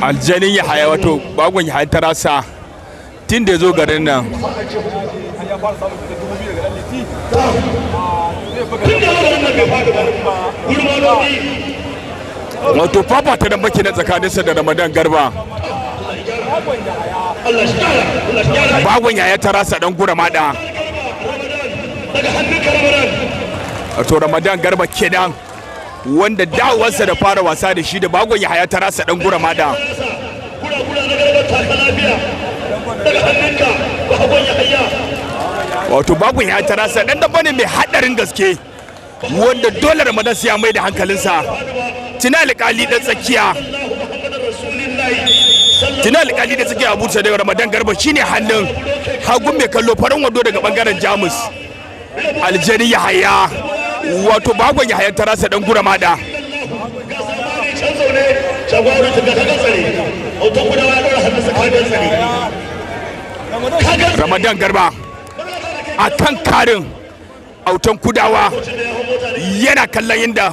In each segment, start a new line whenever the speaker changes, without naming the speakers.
aljanin ya haya wato bagon ya haya tarasa tun da ya zo garin nan wato papa ta dan baki na tsakaninsa da Ramadan Garba bagon ya haya tarasa dan gura mada wato Ramadan Garba kenan wanda dawowarsa da fara wasa da shi da bagon ya haya tarasa dan gura mada wato bagon ya haya tarasa dan damba ne mai hadarin gaske wanda dole Ramadan sai ya mai da hankalinsa tuna alƙali da tsakiya Abuja da Ramadan Garba shine hannun hagun mai kallo farin wando daga bangaren Jamus aljani ya haya wato bagon ya haya tarasa dan gura mada Ramadan Garba a kan karin autan kudawa yana kallon yadda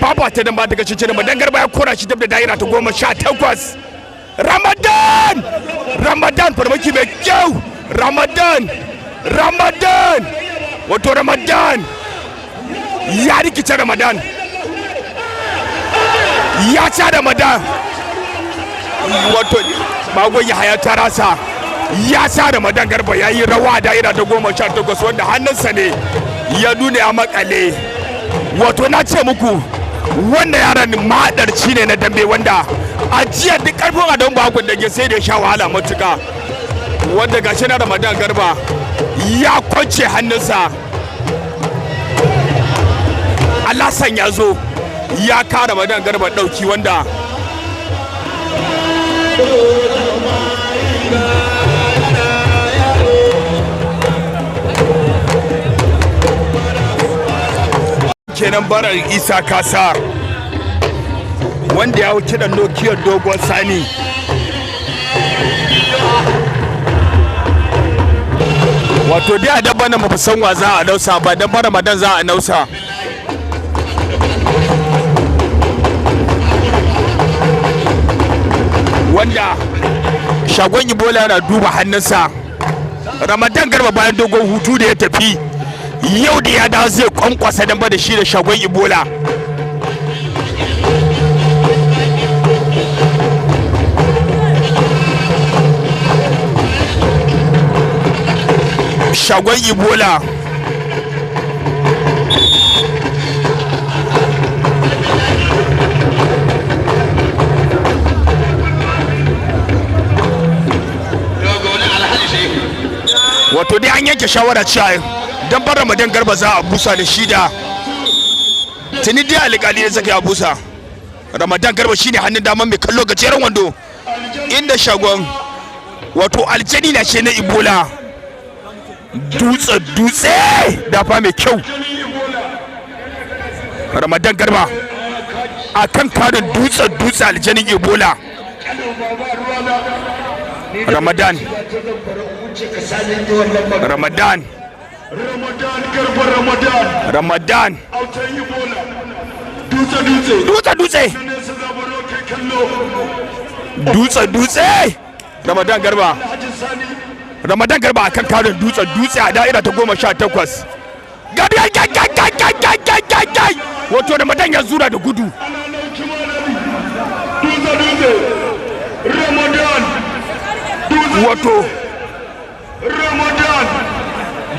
papa ta dan ba ta gace Ramadan Garba ya kora shi da daira ta 18 Ramadan farmaki mai kyau Ramadan wato Ramadan ya rikice Ramadan ya ca Ramadan wato bagon ya haya tarasa ya sa Ramadan Garba ya yi rawa daira ta 18 wanda hannunsa ne ya nuna ya makale wato na ce muku wanda yaran madarci ne na dambe wanda a jiya duk karfin adon bagon da ke sai da sha wahala matuka wanda gashi na Ramadan Garba ya kwance hannunsa Alasan ya zo ya kara Ramadan Garba dauki wanda kenan barar Isa Kasar wanda ya wuce da nokiyar dogon sani wato dai a dabba na mafisan wa za a nausa ba dan Ramadan za a nausa wanda shagon Ibola yana duba hannunsa Ramadan Garba bayan dogon hutu da ya tafi yau da ya dawo zai kwankwasa dan da shi da shagon Ibola shagon Ibola wato dai an yanke shawara cewa dan bar Ramadan Garba za a busa da shi da tuni dai alƙali ya saka ya busa Ramadan Garba shine hannun daman mai kallo gajeren wando inda shagon wato aljani na ce na Ibola dutse da fa mai kyau Ramadan Garba akan karin dutse aljanin Ibola Ramadan dutse Ramadan Garba akan karin dutse a da'ira ta 18 wato Ramadan ya zura da gudu wato
Ramadan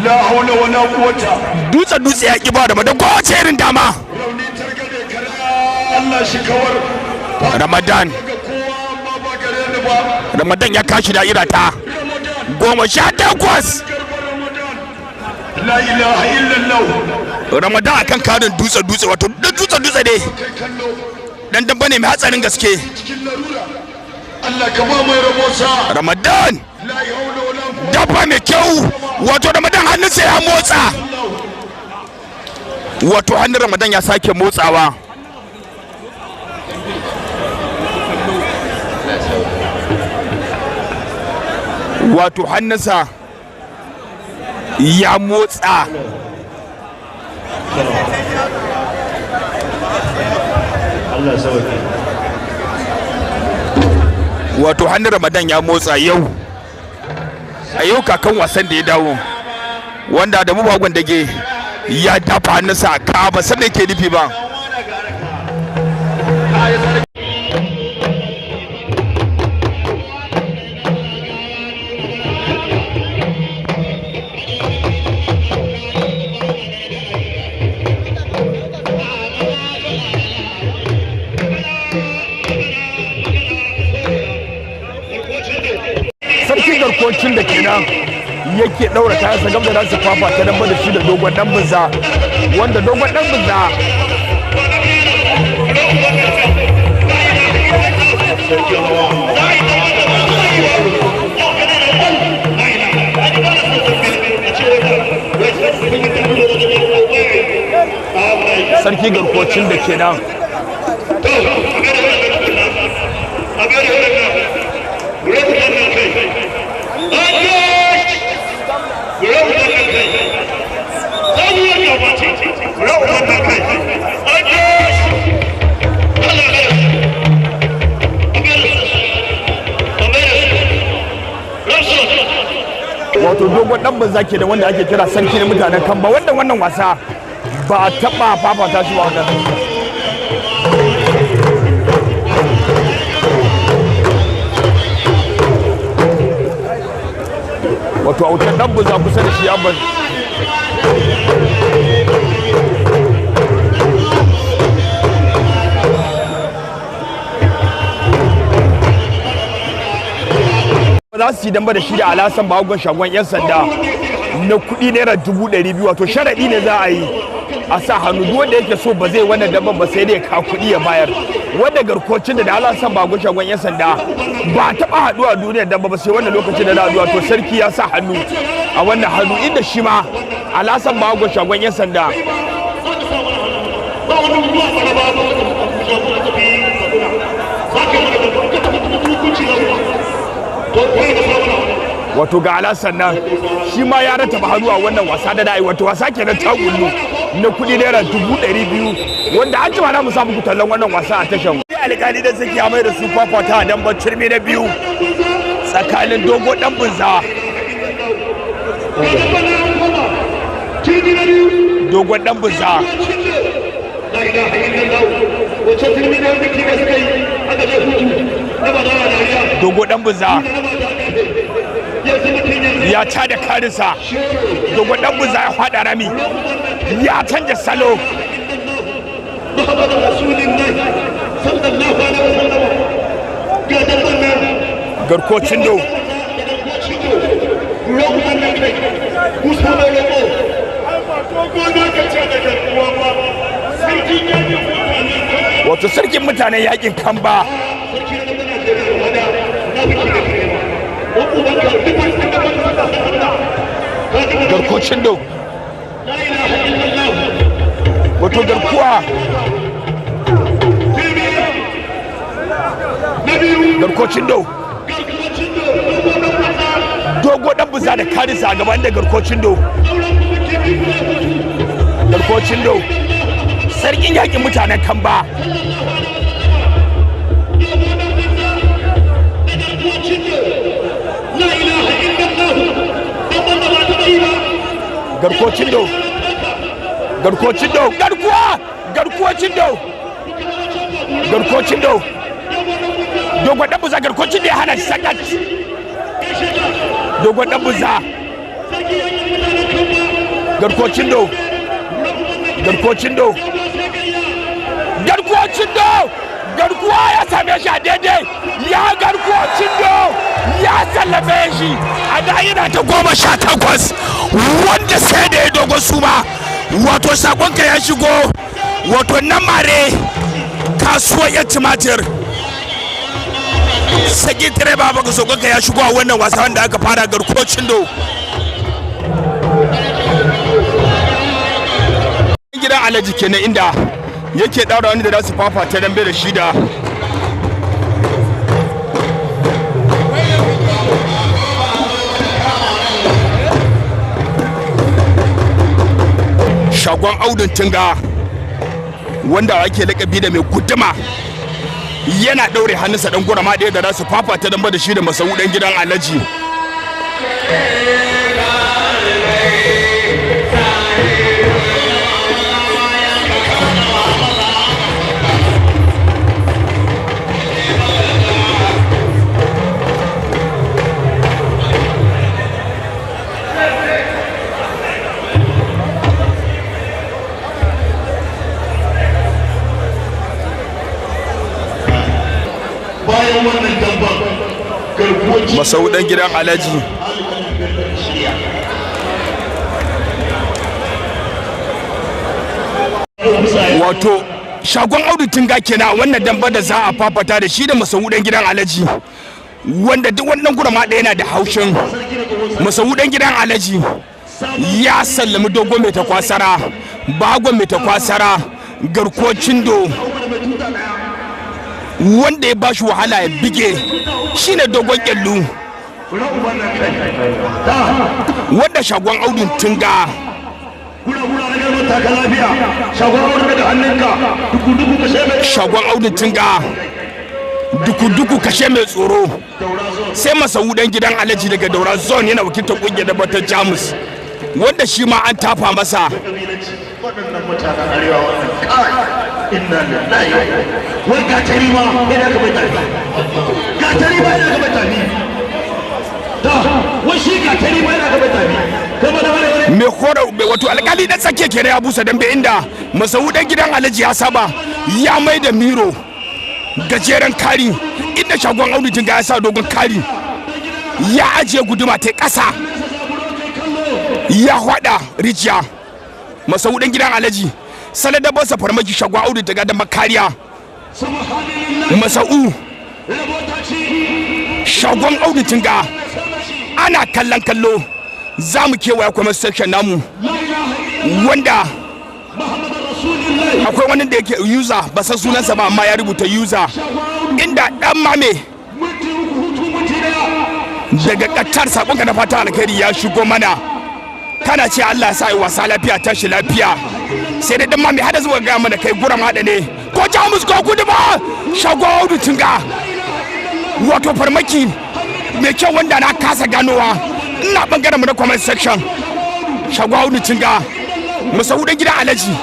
la haula wala quwwata
dutse ya ki ba Ramadan ko wace irin dama
rauni targade kara Allah shi kawar
Ramadan ya kashi da irata 18
la ilaha illallah
Ramadan akan karin dutse wato dutse ne dan dabba ne mai hatsarin gaske
Allah ka ba mai rabosa
Ramadan dabba mai kyau wato Ramadan hannunsa ya motsa wato hannun Ramadan ya sake motsawa wato hannunsa ya motsa
Allah sauke
wato hannun Ramadan ya motsa yau a yau kakan wasan da ya dawo wanda da mu bagon dage ya dafa hannunsa ka ba san me ke nufi ba. Sarki garkocin da kenan yake daura kayansa gam da su fafa ta damba da shi da dogon dan bunza wanda dogon dan bunza sarki garkocin da kenan wato dogon dan banza ke da wanda ake kira sarki na mutanen Kamba wanda wannan wasa ba a taba fafata shi ba wannan wato autar dan banza kusa da shi ya ban za su yi damba da shi da alasan bagon shagon 'yan sanda na kuɗi naira 200,000 wato sharaɗi ne za a yi a sa hannu duk wanda yake so ba zai wannan damban ba sai dai ka kuɗi ya bayar wanda garkocin da alasan bagon shagon 'yan sanda ba taɓa haɗuwa duniyar damba ba sai wannan lokacin da na haɗuwa to sarki ya sa hannu a wannan hannu inda shi ma alasan bagon shagon 'yan sanda wato ga alasan nan shi ma ya rataba hannu a wannan wasa da da'ai wato wasa kenan tagullu na kudi naira 200,000 wanda an jima na mu samu ku tallan wannan wasa a tashan alƙali da suke amai da su fafata a damban turmi na biyu tsakanin dogo dan bunza dogon dan bunza dogo dan bunza ya ta da karinsa dogon dan bunza ya fada rami ya canja salo garkocin do wato sarkin mutanen yakin Kamba garkocin do wato garkuwa garkocin do dogo dan buza da karisa a gaban da garkocin do sarkin yakin mutanen Kamba garkocin do dogon dan buza garkocin da ya hana shi sakat dogon dan buza garkocin do garkuwa ya same shi a daidai ya garkocin do ya sallame shi a da'ira ta 18 wanda sai da ya dogon suma wato sakonka ya shigo wato nan mare kasuwar yan tumatir saki direba baka sakonka ya shigo a wannan wasa wanda aka fara garkocin do gidan alhaji kenan inda yake daura wani da za su fafata dambe da shida shagon audun tunga wanda ake lakabi da mai guduma yana daure hannunsa dan gurama ɗaya da za su fafata damba da shi da Masau dan gidan Alhaji.
bayan wannan damban garkuwar
Masau dan gidan Alhaji wato shagon Audu Tunga kenan wannan damba da za a fafata da shi da Masau dan gidan Alhaji, wanda duk wannan gurama ɗaya yana da haushin Masau dan gidan Alhaji ya sallami dogo mai takwasara, bagon mai takwasara, garkuwar cindo wanda ya bashi wahala ya bige shine dogon kyallu wanda shagon Audu Tunga shagon Audu Tunga duku kashe mai tsoro, sai Masau dan gidan Alhaji daga Daura zone yana wakiltar kungiyar da bata Jamus wanda shi ma an tafa masa.
waɗannan mutanen arewa wannan kai inna lillahi wai gatari ma yana ga mai tafi gatari ma yana ga mai tafi da wai shi gatari ma yana ga mai tafi kuma da wani
mai hora wato alƙali dan tsake kenan ya busa dambe inda Masau dan gidan Alhaji ya saba ya mai da miro gajeren kari inda shagon Audu Tunga ya sa dogon kari ya ajiye guduma ta ƙasa ya hwada rijiya. Masau dan gidan Alhaji sanada basa farmaki shagon Audu Tunga da makariya. Masau shagon Audu Tunga ana kallon kallo za mu kewaya comment section namu wanda akwai wani da yake user ba san sunansa ba amma ya rubuta user inda dan mame daga Qatar sabon da fata alkhairi ya shigo mana kana ce Allah ya sa yi wasa lafiya tashi lafiya sai da dan mame hada zuwa ga mana kai guram hada ne ko Jamus ko kudu ba shagon Audu Tunga wato farmaki mai kyau wanda na kasa ganowa ina bangaren mu na comment section shagon Audu Tunga Masau dan gidan Alhaji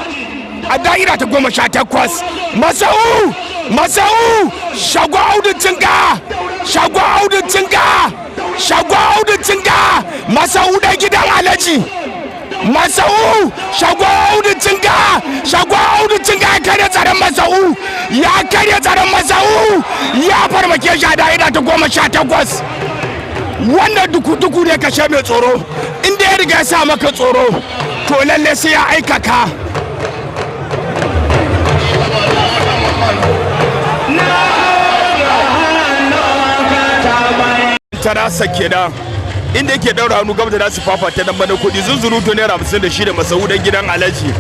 a da'ira ta 18 Masau shagon Audu Tunga shagon Audu Tunga shagon Audu Tunga Masau dan gidan Alhaji Masau shagon Audu Tunga shagon Audu Tunga ya karya tsaron Masau ya karya tsaron Masau ya farmake shi a da'ira ta 18 wannan duku ne kashe mai tsoro inda ya riga ya sa maka tsoro to lalle sai ya aika ka. Tarasa kenan inda yake daura hannu gaba da su fafata dan bana kudi zunzuruto naira 50 da shi da Masau dan gidan Alhaji.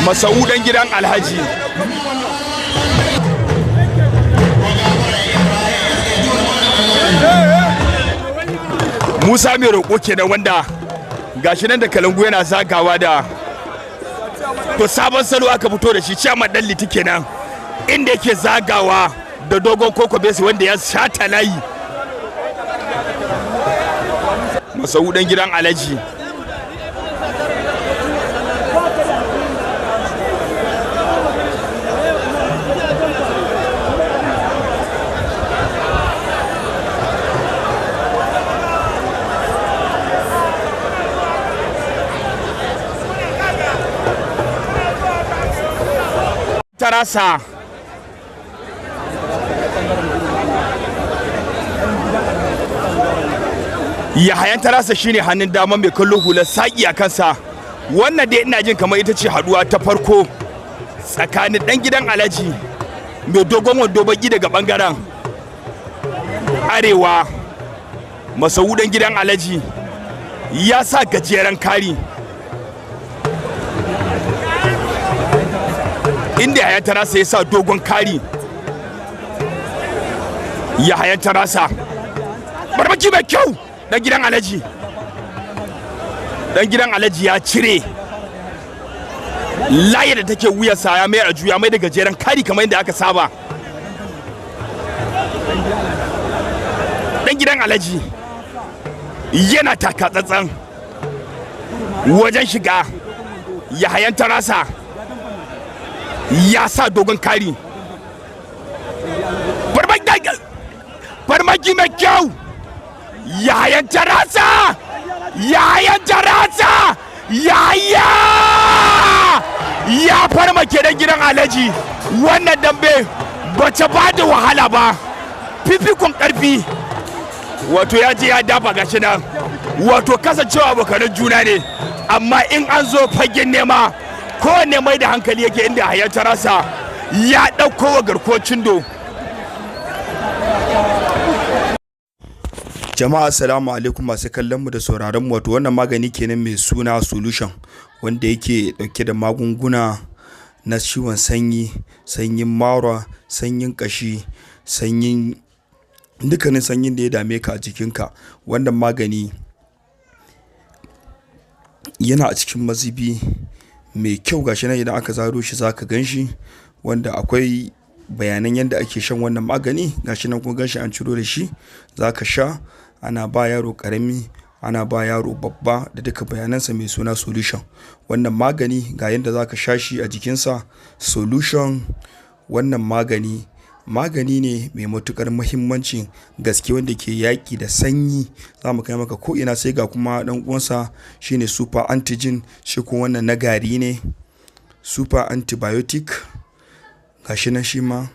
Masau dan gidan Alhaji Musa mai roƙo kenan wanda gashi nan da kalangu yana zagawa da to sabon salo aka fito da shi ciyama dan liti kenan inda yake zagawa da dogon koko besi wanda ya shata layi. Masau dan gidan Alhaji Tarasa Yahayan Tarasa shine hannun dama mai kallo hular saki a kansa. Wannan dai ina jin kamar ita ce haduwa ta farko tsakanin dan gidan Alhaji mai dogon wando baki daga bangaren arewa. Masau dan gidan Alhaji ya sa gajeren kari inda Yahayan Tarasa ya sa dogon kari. Yahayan Tarasa barbaki mai kyau dan gidan Alhaji ya cire layar da take wuyarsa ya mai a juya mai da gajeren kari kamar yadda aka saba. Dan gidan Alhaji yana taka tsantsan wajen shiga, Yahayan Tarasa ya sa dogon kari, farmaki mai kyau, Yahayan Tarasa ya farmake dan gidan Alhaji. Wannan dambe bace ba da wahala ba, fifikon karfi, wato ya je ya dafa gashi nan, wato kasancewa abokanan juna ne, amma in an zo fagen nema kowanne mai da hankali yake, inda Yahayan Tarasa ya ɗauko wa garkuwar cindo. Jama'a assalamu alaikum masu kallon mu da sauraron mu. Wato wannan magani kenan mai suna solution, wanda yake dauke da magunguna na ciwon sanyi, sanyin mara, sanyin kashi, sanyin dukkanin sanyin da ya dame ka a jikinka. Wannan magani yana a cikin mazubi mai kyau, gashi nan idan aka zaro shi zaka ganshi, wanda akwai bayanan yadda ake shan wannan magani. Gashi nan kun ganshi an ciro da shi, zaka sha. Ana ba yaro karami, ana ba yaro babba, da duka bayanansa mai suna solution. Wannan magani ga yadda zaka sha shi a jikinsa. Solution wannan magani ne mai matukar muhimmancin gaske, wanda ke yaƙi da sanyi. Za mu kai maka ko ina. Sai ga kuma dan uwansa shine super antigen, shi kuma wannan na gari ne, super antibiotic. Gashi nan shi ma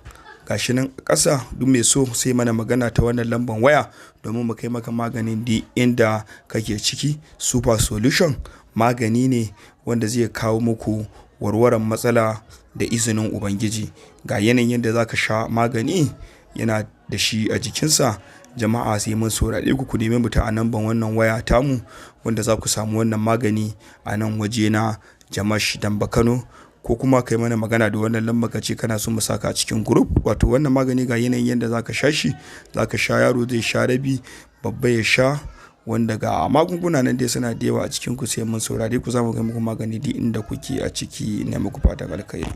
gashi nan ƙasa. Duk mai so sai mana magana ta wannan lambar waya domin mu kai maka maganin da inda kake ciki. Super solution magani ne wanda zai kawo muku warwaran matsala da izinin Ubangiji. Ga yanayin yadda zaka sha magani yana da shi a jikinsa. Jama'a sai mun saurare ku nemi mu ta a namban wannan waya tamu, wanda za ku samu wannan magani a nan waje na Jamash Dambe Kano, ko kuma kai mana magana da wannan lamba ka ce kana so mu saka a cikin group. Wato wannan magani ga yanayin yadda zaka sha shi, zaka sha, yaro zai sha rabi, babba ya sha, wanda ga magunguna nan dai suna da yawa a cikin ku. Sai mun saurare ku, za mu ga muku magani duk inda kuke a ciki. Ne muku fatan alkhairi.